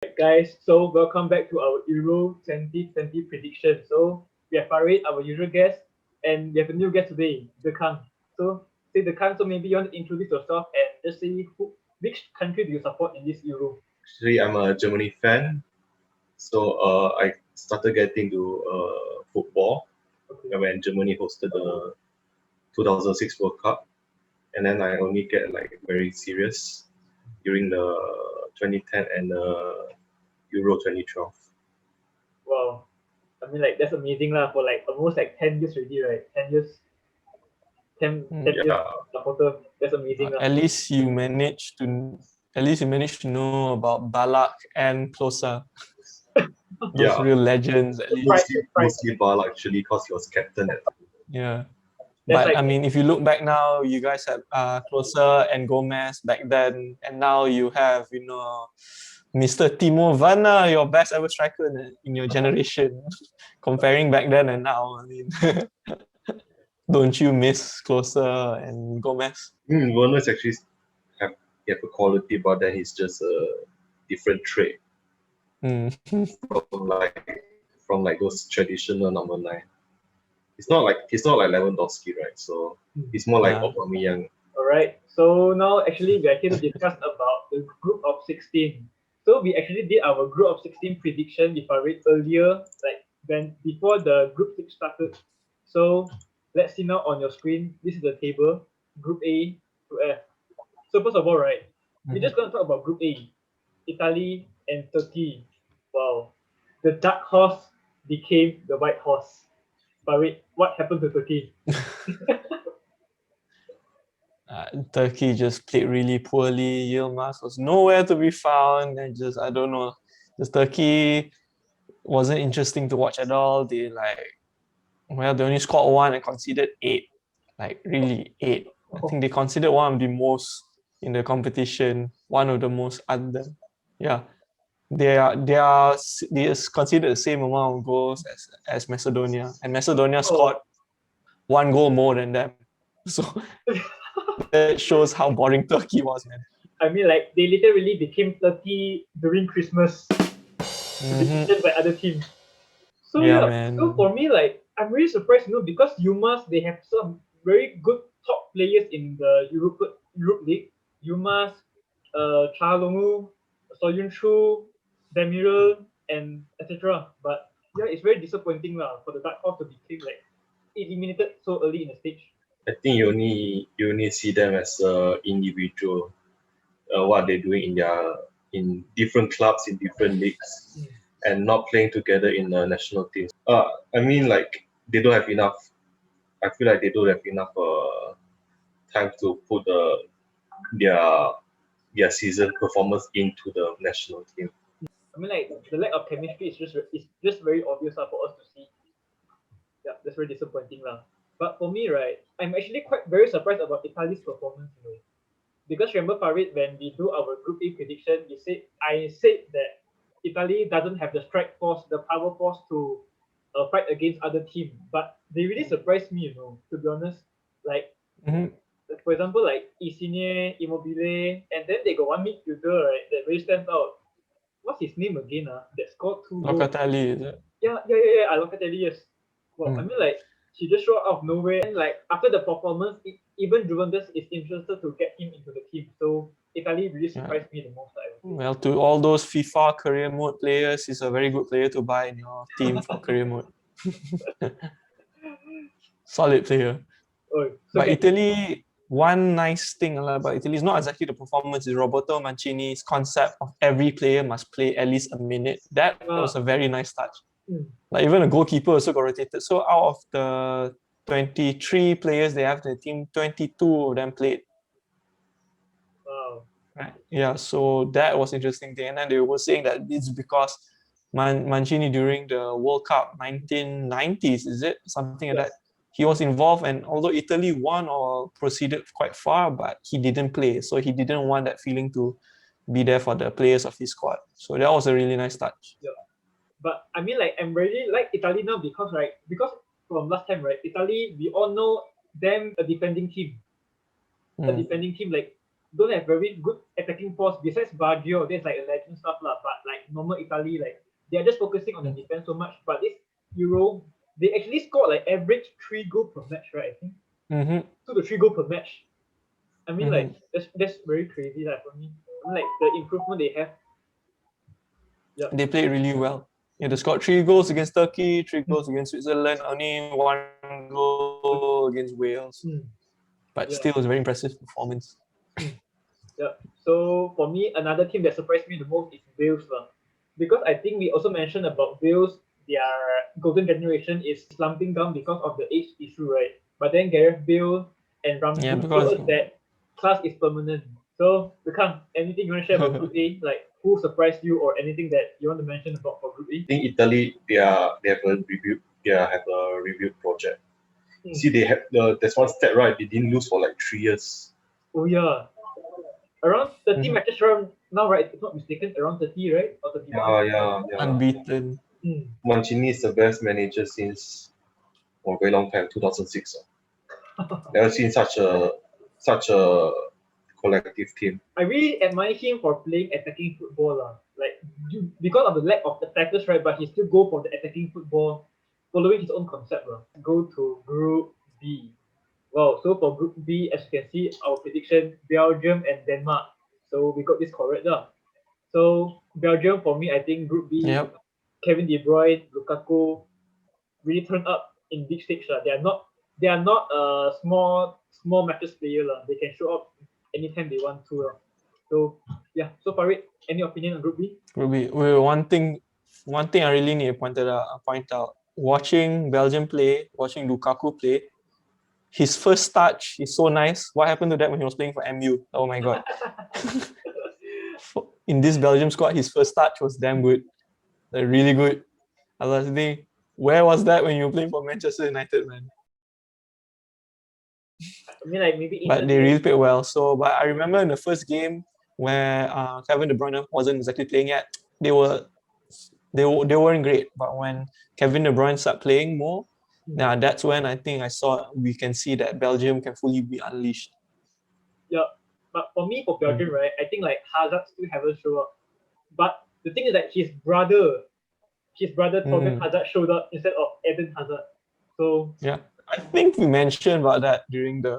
Guys, so welcome back to our Euro 2020 prediction. So we have Farid, our usual guest, and we have a new guest today, Dekang. So say Dekang, so maybe you want to introduce yourself and just say which country do you support in this Euro? Actually, I'm a Germany fan, so I started getting to football Okay. when Germany hosted the 2006 World Cup, and then I only get like very serious during the 2010 and Euro 2012. Wow. I mean like that's amazing lah for like almost like 10 years already, right? 10 years 10 years Yeah, supporter. That's amazing lah. At least you managed to know about Balak and Closa. Those yeah, real legends at least. mostly Bala actually, because he was captain at time. Yeah. That's But like I mean, if you look back now, you guys had Closa and Gomez back then, and now you have Mr. Timo Werner, your best ever striker in your generation. Comparing back then and now, I mean, don't you miss Closa and Gomez? Werner's actually have he have a quality, but then he's just a different trait Mm. from like those traditional number nine. He's not like Lewandowski, right? So he's more like Yeah. Aubameyang. Alright, so now actually we are here to discuss about the group of 16. So we actually did our group of 16 prediction with Farid earlier, like when before the group 6 started. So let's see now on your screen, this is the table, group A to F. So first of all, right, we're just going to talk about group A, Italy and Turkey. Wow, the dark horse became the white horse. Farid, what happened to Turkey? Turkey just played really poorly. Yilmaz was nowhere to be found, and I don't know. Just Turkey wasn't interesting to watch at all. They only scored one and conceded 8. Like really 8. I think they considered one of the most in the competition, one of the most under. Yeah. They considered the same amount of goals as Macedonia, and Macedonia scored one goal more than them. So that shows how boring Turkey was, man. I mean, like they literally became Turkey during Christmas, beaten by other teams. So Yeah, yeah, man. so for me, like I'm really surprised, because Yumas they have some very good top players in the Europe League. Yumas, Chalongu, Soyuncu, Demiral, and etc. But yeah, it's very disappointing lah for the Dark Horse to become like eliminated so early in the stage. I think you only see them as individual, what they're doing in different clubs in different leagues, and not playing together in national teams. I mean, like they don't have enough. I feel like they don't have enough time to put their season performance into the national team. I mean, like the lack of chemistry is just very obvious for us to see. Yeah, that's very disappointing lah. But for me, right, I'm actually quite very surprised about Italy's performance, because remember Farid, when we do our Group A prediction, I said that Italy doesn't have the strike force, the power force to fight against other teams. But they really surprised me, to be honest. Like for example, like Insigne, Immobile, and then they got one midfielder, right, that really stands out. What's his name again? That scored 2 goals. Locatelli, is it? Yeah, Locatelli, yes. Well, I mean, like she just showed out of nowhere, and like after the performance, even Juventus is interested to get him into the team. So Italy really surprised me the most. Well, to all those FIFA career mode players, he's a very good player to buy in your team for career mode. Solid player. But Italy, one nice thing about Italy is not exactly the performance, it's Roberto Mancini's concept of every player must play at least a minute. That was a very nice touch. Like even a goalkeeper also got rotated. So out of the 23 players they have in the team, 22 of them played. Wow. Right. Yeah, so that was interesting thing. And then they were saying that it's because Mancini during the World Cup 1990s, is it? Something like that. He was involved, and although Italy won or proceeded quite far, but he didn't play. So he didn't want that feeling to be there for the players of his squad. So that was a really nice touch. Yeah. But I mean, like, I'm really like Italy now because from last time, right, Italy, we all know them a defending team. A defending team, like don't have very good attacking force besides Baggio. There's like a legend stuff lah, but like normal Italy, like they are just focusing on the defense so much. But this Euro, they actually scored like average 3 goals per match, right? I think Mm-hmm. 2 to 3 goals per match. I mean, Mm-hmm. like that's very crazy, like for me. Like the improvement they have. Yeah. They played really well. Yeah, they scored 3 goals against Turkey, 3 goals against Switzerland, only 1 goal against Wales. Mm. But Yeah. still, it was a very impressive performance. Yeah. So for me, another team that surprised me the most is Wales, because I think we also mentioned about Wales, their golden generation is slumping down because of the age issue, right? But then Gareth Bale and Yeah, Ramsey because showed us that class is permanent. So, Bekam, anything you want to share about Group A? Like, who surprised you or anything that you want to mention about for Group A? I think Italy, they have a review. They have a review project. Hmm. See, they have there's one stat, right? They didn't lose for like 3 years. Oh yeah, around 30 Mhm. matches around now, right? If not mistaken, around 30, right? Or 31. Yeah. unbeaten. Mancini is the best manager since for a very long time, 2006. Never seen such a collective team. I really admire him for playing attacking football. Like because of the lack of attackers, right? But he still go for the attacking football, following his own concept. Go to Group B. Wow, so for Group B, as you can see, our prediction, Belgium and Denmark. So we got this correct. So Belgium, for me, I think Group B, Yep. Kevin De Bruyne, Lukaku, really turned up in big stage. They are not a small matches player. They can show up anytime they want to. So yeah, so Farid, any opinion on Group B? One thing I really need to point out. Watching Belgium play, watching Lukaku play, his first touch is so nice. What happened to that when he was playing for MU? Oh my god! In this Belgium squad, his first touch was damn good, like really good. I was thinking, where was that when you were playing for Manchester United, man? I mean, like maybe But they really played well. So, but I remember in the first game where Kevin De Bruyne wasn't exactly playing yet, they weren't great. But when Kevin De Bruyne started playing more, now that's when I think we can see that Belgium can fully be unleashed. Yeah, but for me, for Belgium, right, I think like Hazard still haven't shown up. But the thing is that his brother Torgan Hazard showed up instead of Eden Hazard. So yeah, I think we mentioned about that during the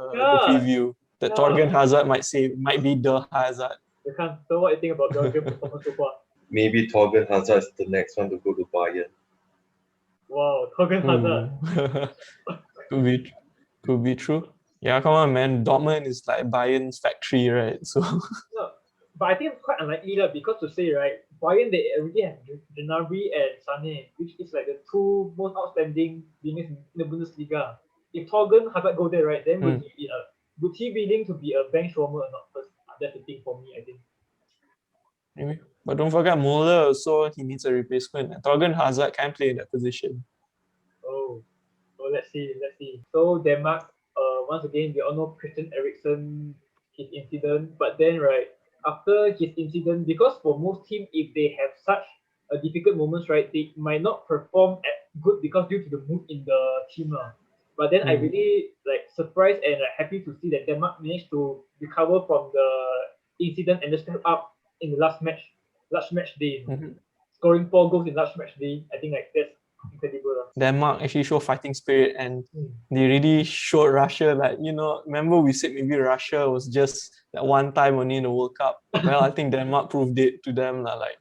preview. That yeah. Torgan Hazard might be the Hazard. So what do you think about Belgium performance so far? Maybe Torgan Hazard is the next one to go to Bayern. Wow, Torgan Hazard. Could be true. Yeah, come on, man. Dortmund is like Bayern's factory, right? So No, but I think it's quite unlikely because to say, right, Bayern they already have Gnabry and Sané, which is like the two most outstanding wingers in the Bundesliga. If Torgan Hazard go there, right, then would he be willing to be a bench warmer or not? First, that's the thing for me, I think. maybe. But don't forget Muller, so he needs a replacement. And Torgan Hazard can play in that position. Oh, let's see. So Denmark, once again, we all know Christian Eriksen, his incident. But then, right, after his incident, because for most teams, if they have such a difficult moments, right, they might not perform as good because due to the mood in the team. But then I really like surprised and happy to see that Denmark managed to recover from the incident and just step up in the last match day. Scoring 4 goals in last match day, I think like that's incredible. Denmark actually show fighting spirit and they really showed Russia remember we said maybe Russia was just that one time only in the World Cup. Well, I think Denmark proved it to them like,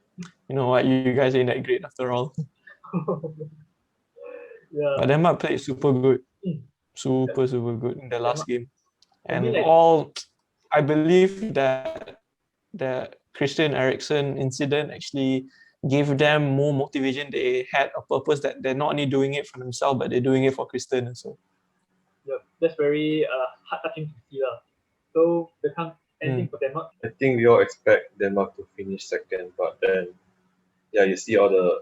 you know what, you guys ain't that great after all. Yeah. But Denmark played super good. Super good in the last game. And I believe that the Christian Eriksen incident actually gave them more motivation. They had a purpose that they're not only doing it for themselves, but they're doing it for Christian as well. Yeah, that's very heart-touching to see. So, anything for Denmark? I think we all expect Denmark to finish second, but then, yeah, you see all the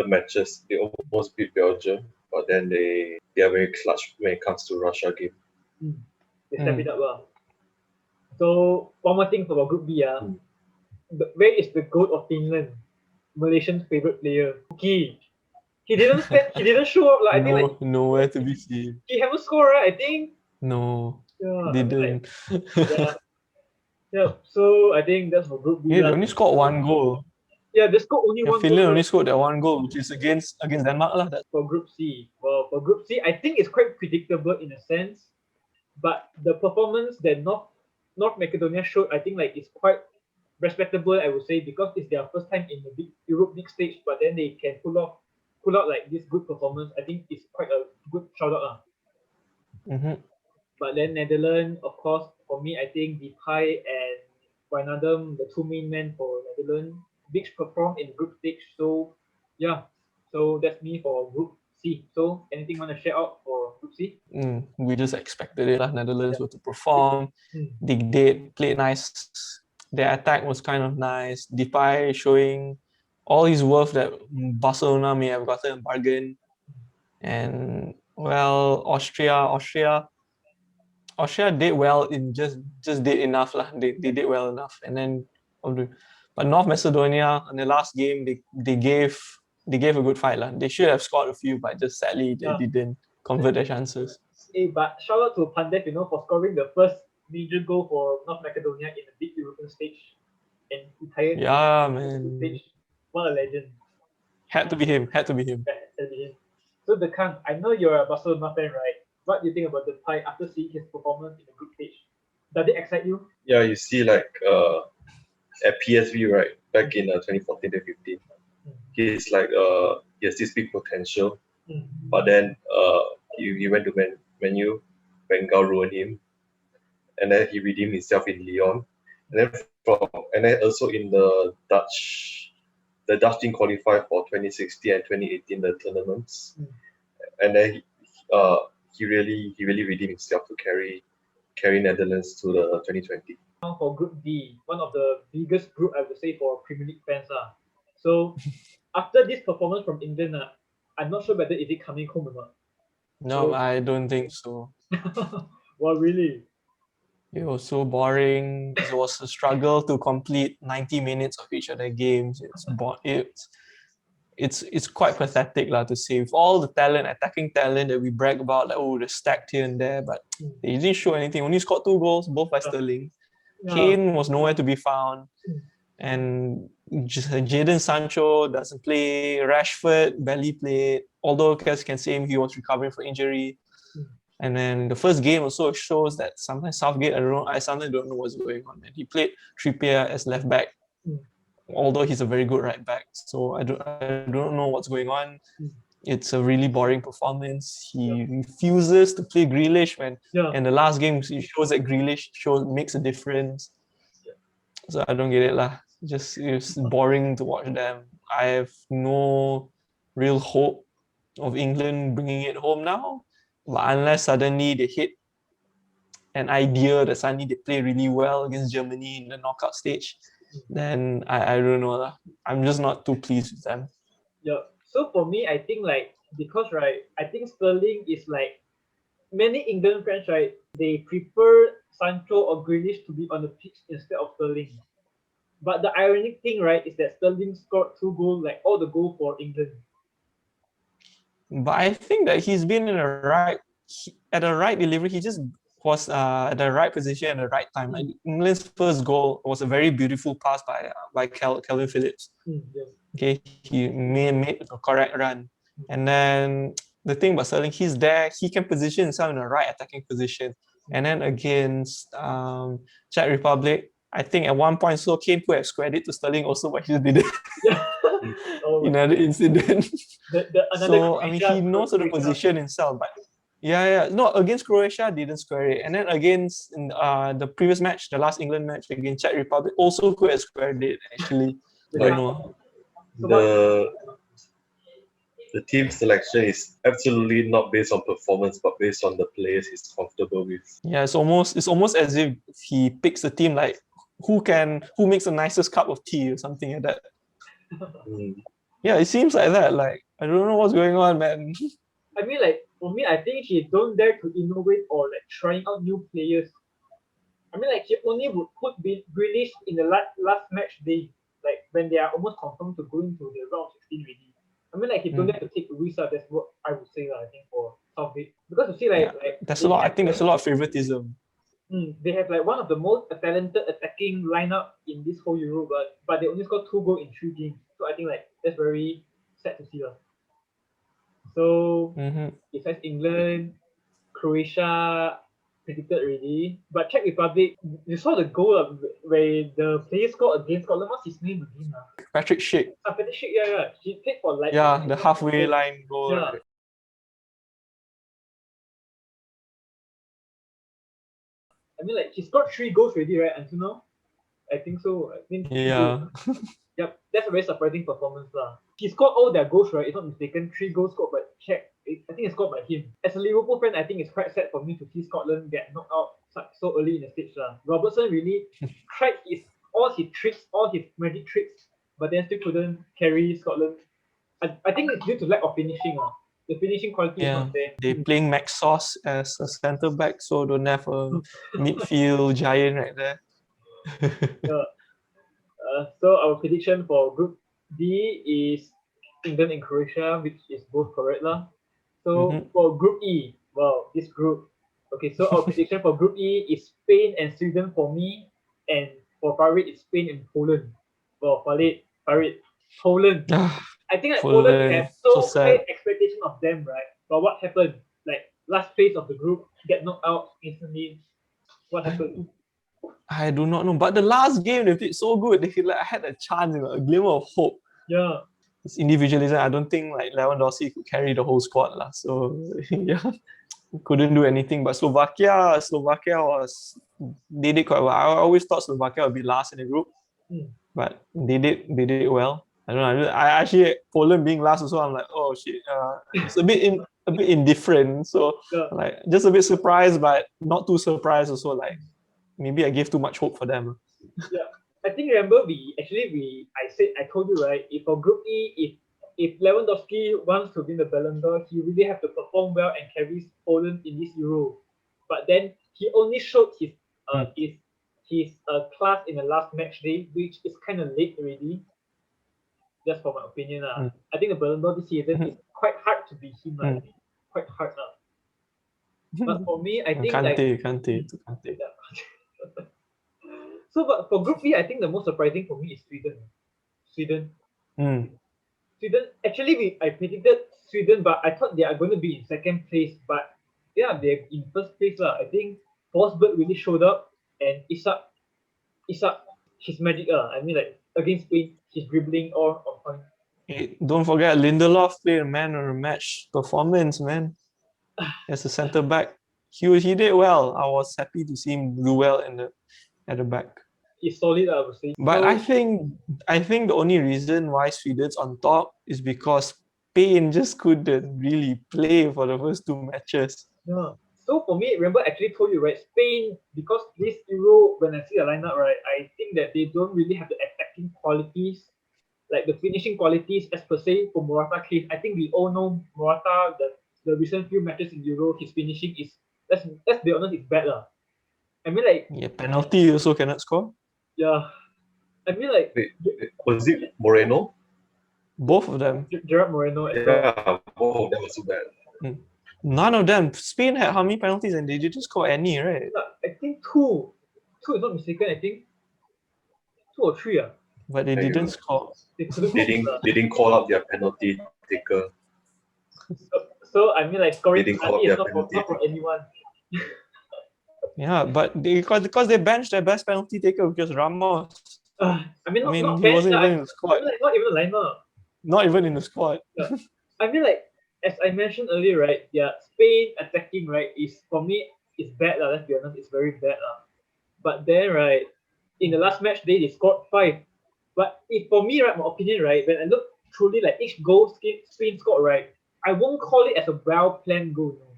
matches, they almost beat Belgium, but then they are very clutch when it comes to Russia game. They step it up. So, one more thing about Group B. Where is the GOAT of Finland? Malaysian's favorite player, Uki. He didn't show up. I think like nowhere to be seen. He haven't scored, right? I think. No, Yeah, didn't. yeah. Yeah, so I think that's for Group B. Yeah, they lah. only scored one goal. Yeah, they scored only Yeah, one Finland goal, only right? scored that one goal, which is against Denmark lah. That's For Group C. Well, for Group C, I think it's quite predictable in a sense, but the performance that North Macedonia showed, I think like is quite respectable, I would say, because it's their first time in the big Europe big stage, but then they can pull out like this good performance. I think it's quite a good shout out. mm-hmm. But then Netherlands, of course, for me, I think Depay and Wijnaldum, the two main men for Netherlands, Biggs performed in group stage. So yeah, so that's me for Group C. So anything want to share out for Group C? We just expected it lah. Netherlands Yeah. were to perform. Hmm. They did, played nice. Their attack was kind of nice. Depay showing all his worth that Barcelona may have gotten a bargain. And well, Austria did well in just did enough lah. They did well enough. And then but North Macedonia in the last game they gave a good fight lah. They should have scored a few, but just sadly they Yeah. didn't convert their chances. Hey, but shout out to Pandev, for scoring the first major goal for North Macedonia in the big European stage and retired Yeah, in the man. stage. What a legend. Had to be him. Had to be him. So Dekang, I know you're a Barcelona fan, right? What do you think about the Depay after seeing his performance in the group stage? Does it excite you? Yeah, you see like at PSV, right, back in 2014 to 15, he's like he has this big potential, but then he went to Man U, Bengal ruined him, and then he redeemed himself in Lyon, and then also in the Dutch team qualified for 2016 and 2018 the tournaments, and then he really redeemed himself to carry Netherlands to the 2020. Now for Group D, one of the biggest group I would say for Premier League fans. So after this performance from England, I'm not sure whether is it coming home or not. No, I don't think so. Well, really? It was so boring. It was a struggle to complete 90 minutes of each of the games. It's quite pathetic lah to say. With all the talent, attacking talent that we brag about, like they're stacked here and there, but they didn't show anything. Only scored 2 goals, both by Sterling. Kane was nowhere to be found. And Jadon Sancho doesn't play. Rashford barely played. Although can say he was recovering from injury. And then the first game also shows that sometimes Southgate, I sometimes don't know what's going on, man. He played Trippier as left back, although he's a very good right back. So I don't know what's going on. It's a really boring performance. He refuses to play Grealish when in the last game he shows that Grealish makes a difference. So I don't get it lah. It's boring to watch them. I have no real hope of England bringing it home now. But unless suddenly they hit an idea that suddenly they play really well against Germany in the knockout stage, then I don't know lah. I'm just not too pleased with them. Yeah. So for me, I think because I think Sterling is like many England fans, right? They prefer Sancho or Grealish to be on the pitch instead of Sterling. But the ironic thing, right, is that Sterling scored 2 goals, like all the goals for England. But I think that he's been at the right delivery. He just was at the right position at the right time. Like England's first goal was a very beautiful pass by Calvin Phillips. Okay, he made a correct run, and then the thing about Sterling, he's there. He can position himself in the right attacking position. And then against Czech Republic, I think at one point, so Kane could have squared it to Sterling also, but he didn't. Another incident. So I mean, he knows how to position himself, but no, against Croatia didn't square it, and then against the previous match, the last England match against Czech Republic, also could have squared it actually. Don't know. The team selection is absolutely not based on performance, but based on the players he's comfortable with. Yeah, it's almost as if he picks a team like who makes the nicest cup of tea or something like that. Yeah, it seems like that. Like I don't know what's going on, man. I mean, like for me, I think he don't dare to innovate or like trying out new players. I mean, like he only would put Grealish in the last match day, like when they are almost confirmed to go into the round 16 already. I mean, like he don't dare to take risks. That's what I would say. I think for Southgate, because you see, like there's a lot. I think there's a lot of favoritism. They have like one of the most talented attacking lineup in this whole Euro, but they only scored 2 goals in 3 games. So I think like that's very sad to see. So Mm-hmm. besides England, Croatia predicted already. But Czech Republic, you saw the goal where the player scored against Scotland. What's his name again? Patrick Schick. Patrick Schick, yeah. He played for like Yeah, the halfway line goal. Yeah. Right? I mean, like he scored 3 goals already, right? Until now, I think so. I think Yeah. Yep, that's a very surprising performance, lah. He scored all their goals, right? If not mistaken, 3 goals scored by Czech. I think it's scored by him. As a Liverpool fan, I think it's quite sad for me to see Scotland get knocked out so early in the stage, lah. Robertson really tried all his tricks, all his magic tricks, but then still couldn't carry Scotland. I think it's due to lack of finishing, lah. The finishing quality is Yeah. not there. They playing Max Sauce as a centre back, so don't have a midfield giant right there. Yeah. So our prediction for Group D is England and Croatia, which is both correct, lah. So for Group E, wow, this group. Okay, so our prediction for Group E is Spain and Sweden for me, and for Farid it's Spain and Poland. Wow, Farid, Poland. I think like Poland have so high expectation of them, right? But what happened? Like last place of the group get knocked out instantly. What happened? I do not know, but the last game they played so good. They like had a chance, a glimmer of hope. Yeah. It's individualism. I don't think like Lewandowski could carry the whole squad, lah. So yeah, couldn't do anything. But Slovakia they did quite well. I always thought Slovakia would be last in the group, but they did well. I don't know. I actually Poland being last also. I'm like, oh shit. It's a bit indifferent. So like just a bit surprised, but not too surprised also. Like maybe I gave too much hope for them. Yeah, I think remember I told you right. If for Group E, if Lewandowski wants to win the Ballon d'Or, he really have to perform well and carry Poland in this Euro. But then he only showed his class in the last match day, which is kind of late already. Just for my opinion, I think the Ballon d'Or this season is quite hard to be him, quite hard. But for me, I think Kante. So, but for Group B, I think the most surprising for me is Sweden. Actually, I predicted Sweden, but I thought they are going to be in second place. But yeah, they're in first place. I think Forsberg really showed up, and Isak, his magic. I mean, like against Spain, he's dribbling all on point. Hey, don't forget Lindelof played a man of the match performance, man. As a centre back, he did well. I was happy to see him do well at the back. He's solid, I would say. But I think the only reason why Sweden's on top is because Spain just couldn't really play for the first 2 matches. Yeah. So for me, remember I actually told you, right, Spain, because this Euro, when I see the lineup, right, I think that they don't really have the attacking qualities, like the finishing qualities as per se for Morata case. I think we all know Morata, the recent few matches in Euro, his finishing is, let's be honest, it's bad. I mean, like... Yeah, penalty also cannot score. Yeah. I mean, like... Wait, was it Moreno? Both of them. Gerard Moreno. Yeah, both of them were so bad. None of them. Spain had how many penalties and they didn't score any, right? Yeah, I think 2. 2 is not mistaken, I think. 2 or 3. But they didn't score. They didn't call out their penalty taker. So I mean, like scoring is not for anyone. Yeah, but because they benched their best penalty taker, which was Ramos. Not he wasn't even in the squad. I mean, like, not even the lineup. Not even in the squad. Yeah. I mean, like as I mentioned earlier, right? Yeah, Spain attacking, right, is for me is bad. Let's be honest, it's very bad. But then, right, in the last match day, they scored 5. But if for me, right, my opinion, right, when I look truly like each goal Spain scored, right, I won't call it as a well-planned goal. No.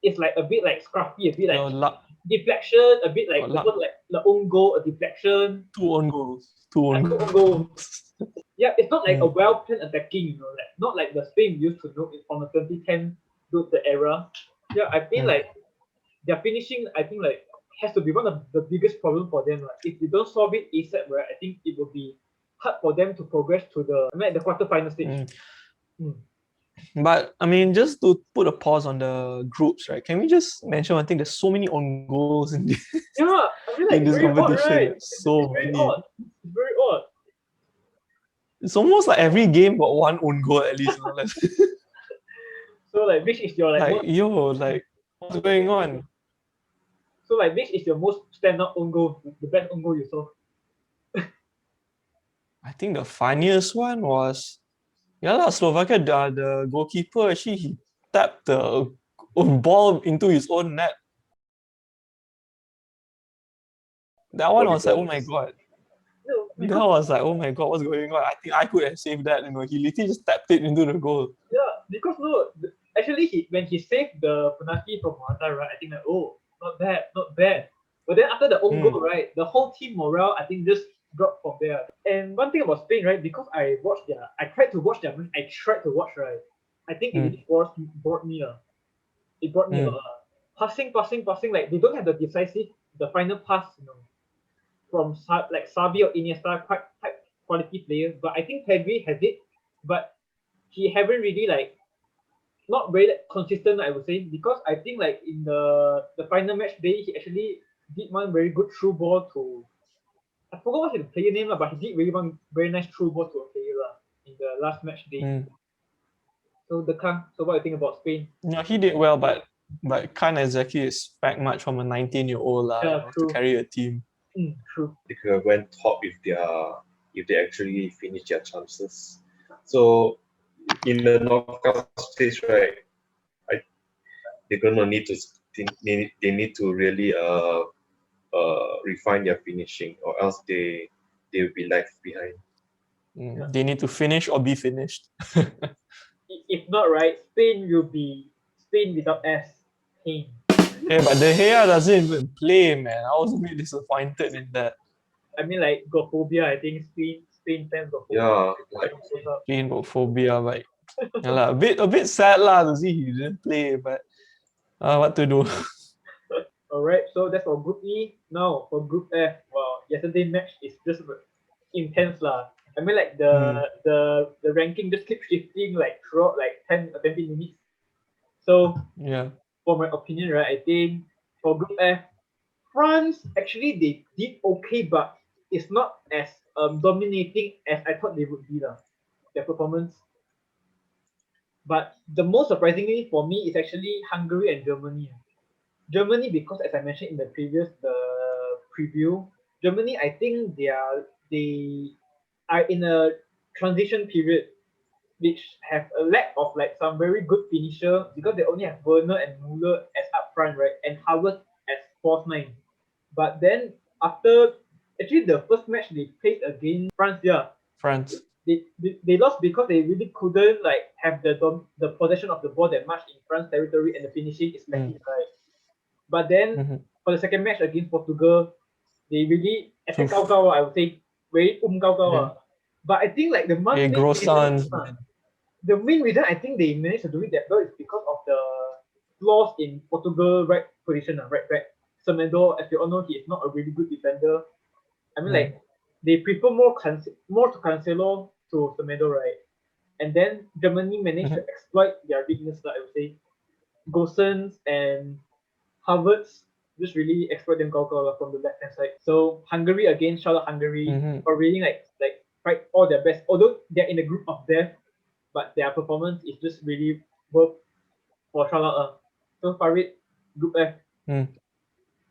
It's like a bit like scruffy, a bit like deflection, a bit like the own goal, a deflection. 2 own goals. 2 own goals. Yeah, it's not like a well-planned attacking, like not like the Spain used to know from the 2010 to the era. Yeah, I feel like their finishing, I think like has to be one of the biggest problem for them. Like if you don't solve it ASAP, right, I think it will be hard for them to progress to the quarterfinal stage. But I mean, just to put a pause on the groups, right? Can we just mention one thing? There's so many own goals in this, Yeah, I mean, in like, this very odd, competition. right? So It's very many. odd. It's very odd. It's almost like every game got one own goal at least. Like, So, like, which is your, like, like most, yo, like what's going on? so, like, which is your most standout own goal, the best own goal you saw? I think the funniest one was Slovakia. The goalkeeper actually he tapped the ball into his own net. That one What was like, because oh my god. No, That because, was like, oh my god, what's going on? I think I could have saved that. He literally just tapped it into the goal. yeah, because no, actually, when he saved the penalty from Morata, right, I think like, oh, not bad, not bad. But then after the own goal, right, the whole team morale, I think, just dropped from there. And one thing about Spain, right, because I tried to watch I tried to watch, right, I think it really bored me. It brought me a lot. Passing, passing, passing, like, they don't have the final pass, from like Sabi or Iniesta, quite type quality players. But I think Pedri has it, but he haven't really, like, not very, like, consistent, I would say, because I think, like, in the final match day, he actually did one very good through ball to, I forgot what his player name, but he did really one very nice through ball to a player in the last match day. So what do you think about Spain? No, he did well, but can't exactly expect much from a 19-year-old Yeah, to true. carry a team. True. they could have went top if they actually finish their chances. So in the knockout stage, right, I, they're gonna need to they need to really refine their finishing, or else they'll be left behind. They need to finish or be finished. If not, right, Spain will be Spain without S. Spain. Yeah, but De Gea doesn't even play, man. I was a bit disappointed in that. I mean, like, got phobia. I think Spain fans got phobia. Yeah, like Spain phobia, but yeah, a bit sad to see he didn't play, but what to do? All right, so that's for Group E. Now for Group F, well, yesterday match is just intense lah. I mean, like, the ranking just keeps shifting, like, throughout, like, 10 or 20 minutes. So Yeah. for my opinion, right, I think for Group F, France actually they did okay, but it's not as dominating as I thought they would be lah. Their performance. But the most surprisingly for me is actually Hungary and Germany. Germany, because as I mentioned in the preview, Germany, I think they are in a transition period, which have a lack of, like, some very good finisher, because they only have Werner and Muller as up front, right, and Havertz as false nine. But then after actually the first match they played against France, yeah, France. they lost because they really couldn't, like, have the possession of the ball that much in France territory, and the finishing is lacking, right? But then for the second match against Portugal, they really attack Oof. Gao, I would say, very Gao. Yeah. But I think, like, Hey, the main reason I think they managed to do it that well is because of the flaws in Portugal right position, right back. Semedo, as you all know, he is not a really good defender. I mean, like, they prefer more to Cancelo to Semedo, right? And then Germany managed to exploit their weakness, I would say. Gosens and Havertz just really exploit them from the left hand side. So Hungary again, shout out Hungary for really, like fight all their best. Although they're in a group of death, but their performance is just really worth for shout out. So Farid, Group F.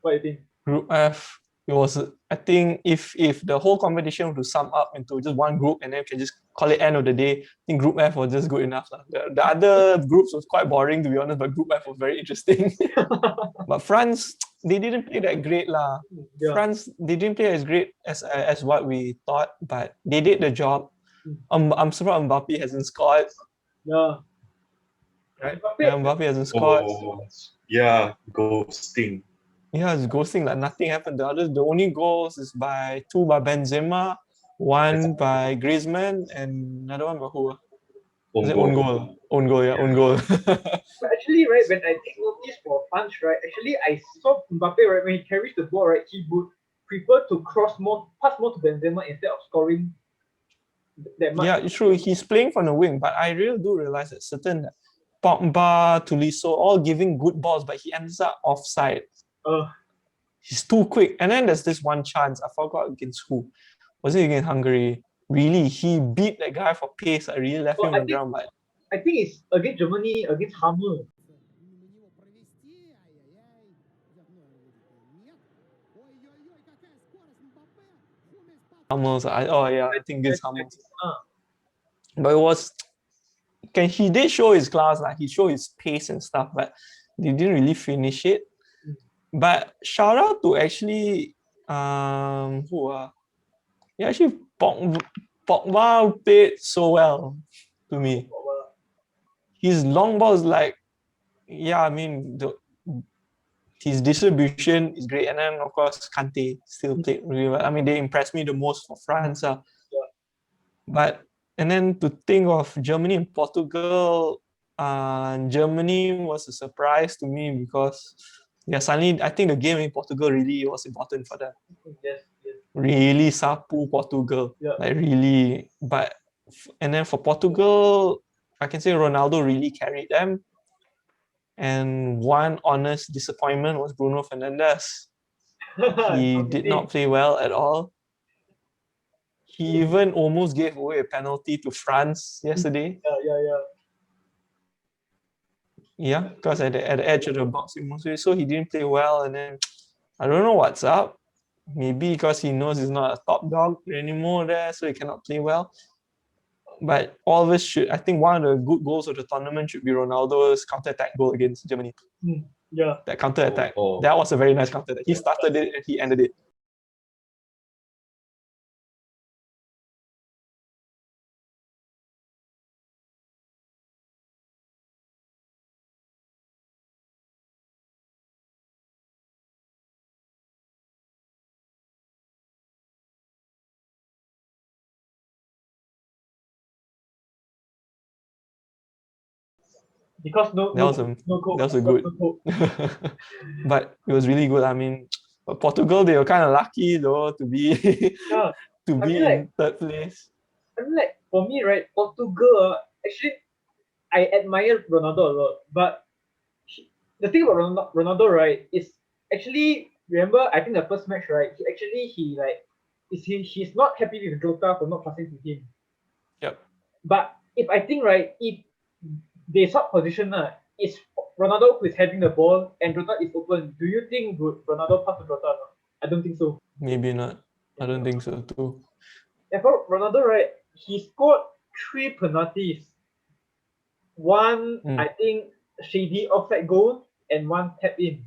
What do you think? Group F. It was, I think, if the whole competition were to sum up into just one group and then we can just call it end of the day, I think Group F was just good enough. The other groups was quite boring, to be honest, but Group F was very interesting. But France, they didn't play that great lah. Yeah. France, they didn't play as great as what we thought, but they did the job. I'm surprised Mbappe hasn't scored. Yeah. Right? Mbappe hasn't scored. Oh, yeah, ghosting. Yeah, it's ghosting, like nothing happened. The only goals is two by Benzema, one by Griezmann, and another one by who? Is it own goal? Own goal, yeah, own goal. But actually, right, when I take notice for punch, right, actually I saw Mbappe, right, when he carries the ball, right, he would prefer to pass more to Benzema instead of scoring. that much. Yeah, it's true. He's playing from the wing, but I really do realize that certain Pogba, Tuliso, all giving good balls, but he ends up offside. Uh, He's too quick. And then there's this one chance, I forgot against who. Was it against Hungary? Really, he beat that guy for pace. I really left him on the ground, but I think it's against Germany, against Hammer. Hummels. I think against Hummels. Uh, But it was he did show his class, like he showed his pace and stuff, but they didn't really finish it. But shout out to actually actually Pogba played so well to me. His long balls, like, I mean, his distribution is great, and then of course Kante still played really well. I mean, they impressed me the most for France. But and then to think of Germany and Portugal, Germany was a surprise to me because suddenly I think the game in Portugal really was important for them. Yes. Really sapu Portugal, Yeah. like really. But and then for Portugal, I can say Ronaldo really carried them. And one honest disappointment was Bruno Fernandes. He did not play well at all. He even almost gave away a penalty to France yesterday. Yeah. Yeah, because at the edge of the box, so he didn't play well. And then I don't know what's up. Maybe because he knows he's not a top dog anymore there, so he cannot play well. But all of us should, I think one of the good goals of the tournament should be Ronaldo's counter-attack goal against Germany. Yeah. That counter-attack. Oh. That was a very nice counter-attack. He started it and he ended it. Because no goal. That was a good. But it was really good. I mean, Portugal, they were kind of lucky though to be in third place. I mean, like, for me, right, Portugal, actually, I admire Ronaldo a lot. But the thing about Ronaldo, right, is actually, remember, I think the first match, right, he's not happy with Jota for not passing to him. Yep. But if I think, right, if they swap position, it's Ronaldo who is having the ball and Jota is open, do you think would Ronaldo pass to Jota or not? I don't think so. Maybe not. I don't think so too. And for Ronaldo, right, he scored 3 penalties. One, I think, shady offside goal and one tap in.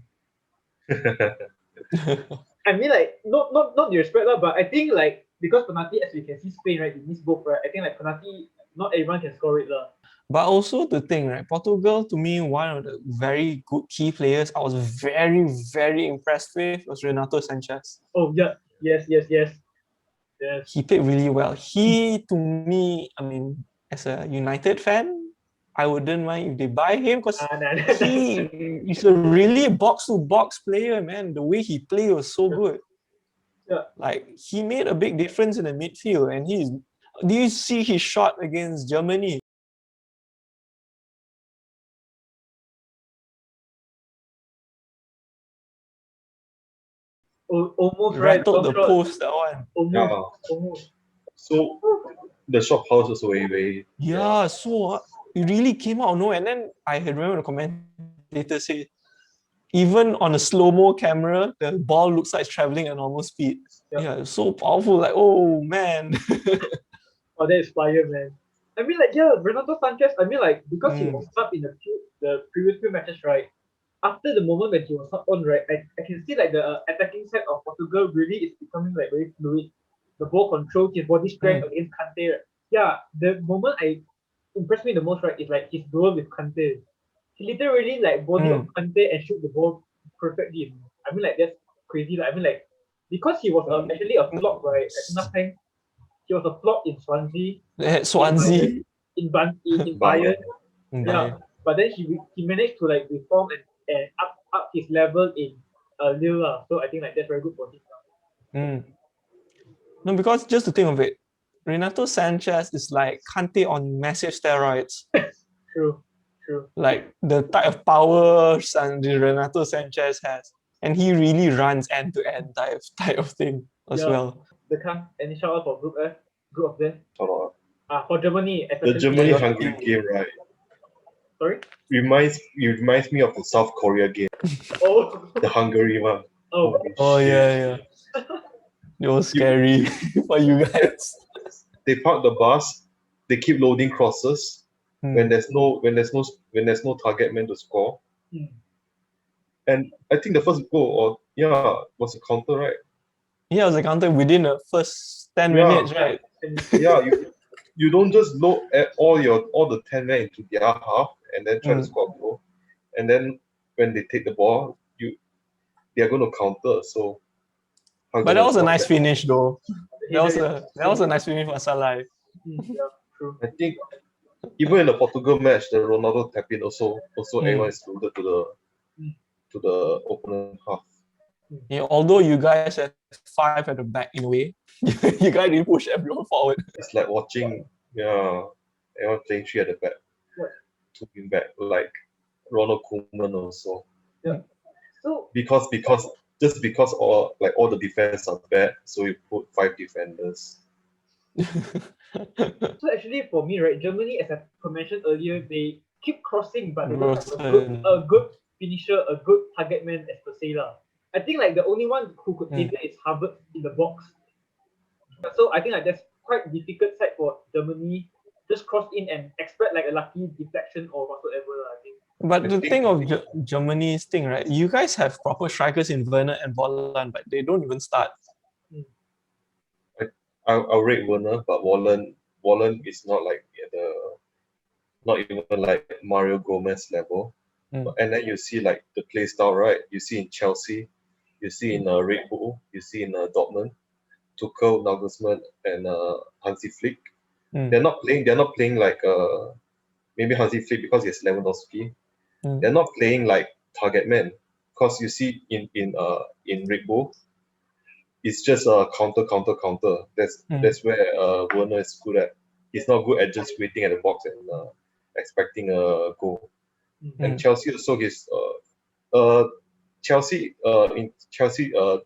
I mean, like, not disrespect, but I think, like, because penalty, as we can see, Spain, right, they miss both, right? I think, like, penalty, not everyone can score it. But also the thing, right, Portugal, to me, one of the very good key players I was very, very impressed with was Renato Sanchez. Oh, yeah. Yes. He played really well. He, to me, I mean, as a United fan, I wouldn't mind if they buy him because he's a really box-to-box player, man. The way he played was so good. Yeah. Like, he made a big difference in the midfield. And do you see his shot against Germany? Almost rattled right. the post, that one. Almost. So the shop house was way. Yeah, so it really came out of nowhere. And then I remember the commentator say, even on a slow-mo camera, the ball looks like it's traveling at normal speed. Yeah, it's so powerful. Like, oh man. Oh, that is fire, man. I mean, like, Renato Sanchez, I mean, like, because he was up in the previous few matches, right? After the moment when he was not on, right, I can see, like, the attacking set of Portugal really is becoming, like, very fluid. The ball control, his body strength against Kante. Yeah, the moment impressed me the most, right, is, like, his duel with Kante. He literally, like, body on Kante and shoot the ball perfectly. I mean, like, that's crazy. Like, I mean, like, because he was actually a flop, right, at enough time. He was a flop in Swansea. Swansea. In Bayern. Yeah. But then he managed to, like, reform and up his level in Lille. So I think, like, that's very good for him. No, because just to think of it, Renato Sanchez is like Kante on massive steroids. True. Like the type of power Renato Sanchez has, and he really runs end to end type of thing as Yeah. well. The any shout out for Group F, Group of Death? Hold on. For Germany, The especially. Germany your Hungary team. game, right? Sorry. Reminds me of the South Korea game, Oh. the Hungary one. Oh. Holy Oh shit. yeah. It was scary for you guys. They park the bus. They keep loading crosses when there's no target man to score. Hmm. And I think the first goal was a counter, right? Yeah, it was a counter within the first 10 Yeah. minutes, right? Yeah, you don't just load all the 10 men into their half and then try to score a goal. And then when they take the ball, they are going to counter. So But that was a nice finish though. That was a nice finish for Salah. Yeah, true. I think even in the Portugal match, the Ronaldo tap in also everyone is loaded to the opponent half. Yeah, although you guys have 5 at the back in a way, you guys didn't push everyone forward. It's like watching everyone playing 3 at the back, 2 wing back, like Ronald Koeman also. Yeah. So because all the defense are bad, so you put 5 defenders. So actually, for me, right, Germany, as I mentioned earlier, they keep crossing, but they don't have a good finisher, a good target man as per se lah. I think like the only one who could save it is Harvard in the box. So I think like that's quite difficult side for Germany. Just cross in and expect like a lucky deflection or whatsoever. I think. But the thing of Germany's thing, right? You guys have proper strikers in Werner and Volland, but they don't even start. I'll rate Werner, but Volland is not like not even like Mario Gomez level. And then you see like the play style, right? You see in Chelsea, you see in Red Bull, you see in Dortmund, Tuchel, Nagelsmann, and Hansi Flick. They're not playing like maybe Hansi Flick because he has Lewandowski. They're not playing like target men, because you see in Red Bull, it's just a counter. That's where Werner is good at. He's not good at just waiting at the box and expecting a goal. And Chelsea also is in Chelsea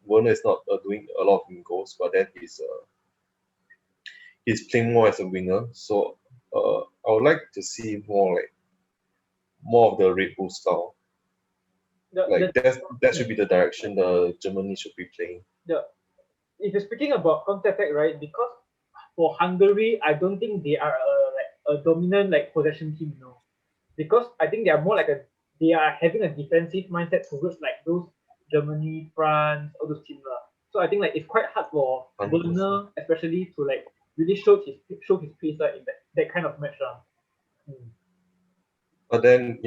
Werner is not doing a lot of goals, but then he's playing more as a winger. So I would like to see more of the Red Bull style. That should be the direction the Germany should be playing. Yeah. If you're speaking about counter-attack, right? Because for Hungary, I don't think they are a dominant like possession team, because I think they are more like they are having a defensive mindset towards like those Germany, France, all those teams. So I think like it's quite hard for Werner, especially to like really show his pace in that kind of match. But then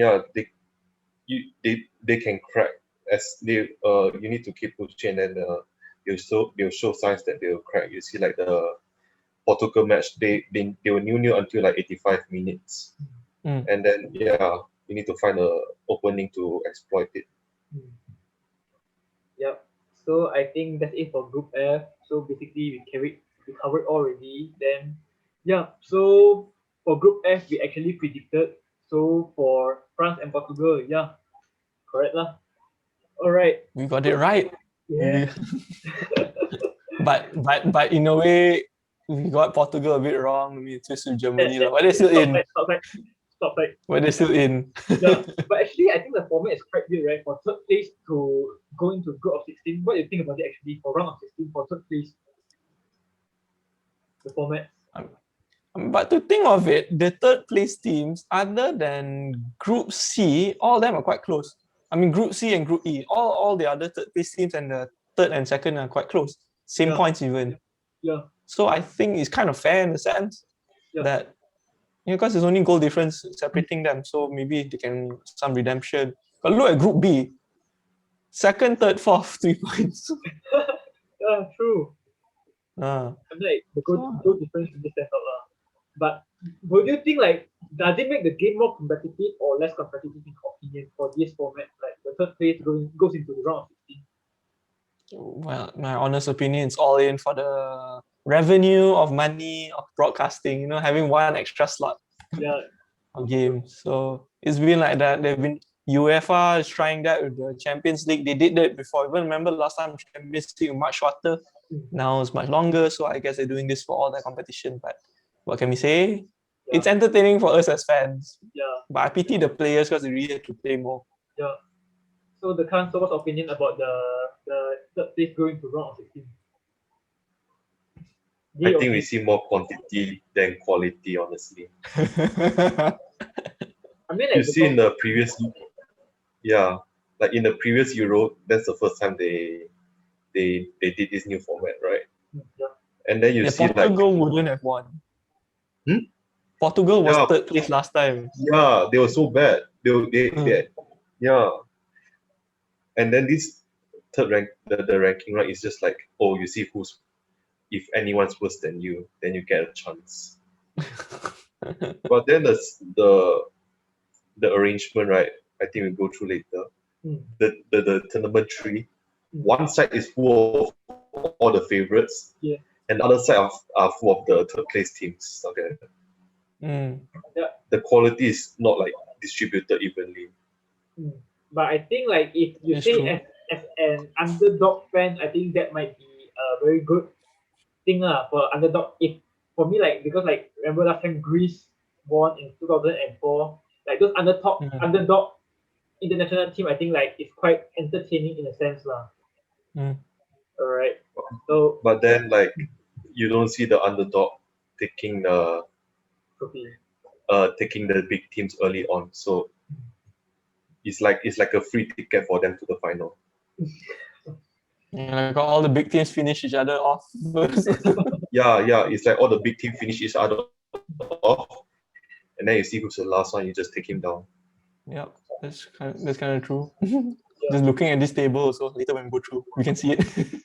they can crack as they you need to keep pushing, and then they'll show signs that they'll crack. You see like the Portugal match, they were 0-0 until like 85 minutes. And then you need to find a opening to exploit it. Yep. So I think that's it for Group F. So basically we covered already. Then so for Group F we actually predicted. So for France and Portugal, correct lah. All right. We got it right. Yeah. but in a way we got Portugal a bit wrong. We twisted Germany, but they're still in. Stop. But they're still in. But actually, I think the format is quite good, right? For third place to go into group of 16. What do you think about it actually for round of 16 for third place? The format. But to think of it, the third place teams, other than Group C, all of them are quite close. I mean, Group C and Group E, all the other third place teams and the third and second are quite close. Same points even. Yeah. So I think it's kind of fair in the sense that because there's only goal difference separating them, so maybe they can some redemption. But look at Group B, second, third, fourth, 3 points. Yeah, true. I'm like the goal difference really stands out. But would you think like does it make the game more competitive or less competitive in your opinion for this format? Like the third place goes into the round of 16. Well, my honest opinion is all in for the revenue of money of broadcasting, having one extra slot Yeah, of games. So it's been like that. They've been UEFA is trying that with the Champions League. They did that before. Even remember last time Champions League was much shorter. Now it's much longer. So I guess they're doing this for all the competition. But what can we say? yeah, It's entertaining for us as fans. yeah, But I pity the players because they really have to play more. yeah. So the current what's opinion about the third place going to round of 16? I Yay or think we nay? see more quantity than quality, honestly. I mean, You like see in the previous, yeah, like in the previous Euro, that's the first time they did this new format, right? yeah, And then you Yeah, see like, Portugal wouldn't have won. Hmm? Portugal was Yeah, third place last time. yeah, they were so bad. Yeah. And then this third rank, the ranking, right, is just like, oh, you see who's, if anyone's worse than you, then you get a chance. But then the arrangement, right? I think we'll go through later. Mm. The tournament tree, one side is full of all the favorites, Yeah. and the other side are full of the third place teams. Okay. The quality is not like distributed evenly. But I think like if you It's say true. as an underdog fan, I think that might be a very good thing for underdog. If for me, like, because like remember last time Greece won in 2004, like those underdog international team, I think like it's quite entertaining in a sense lah. All right. So But then like you don't see the underdog taking the trophy. taking the big teams early on. So it's like a free ticket for them to the final. Yeah, like all the big teams finish each other off first. Yeah, it's like all the big team finish each other off, and then you see who's the last one, you just take him down. Yep, that's kind of true. Just looking at this table, so later when we go through, we can see it.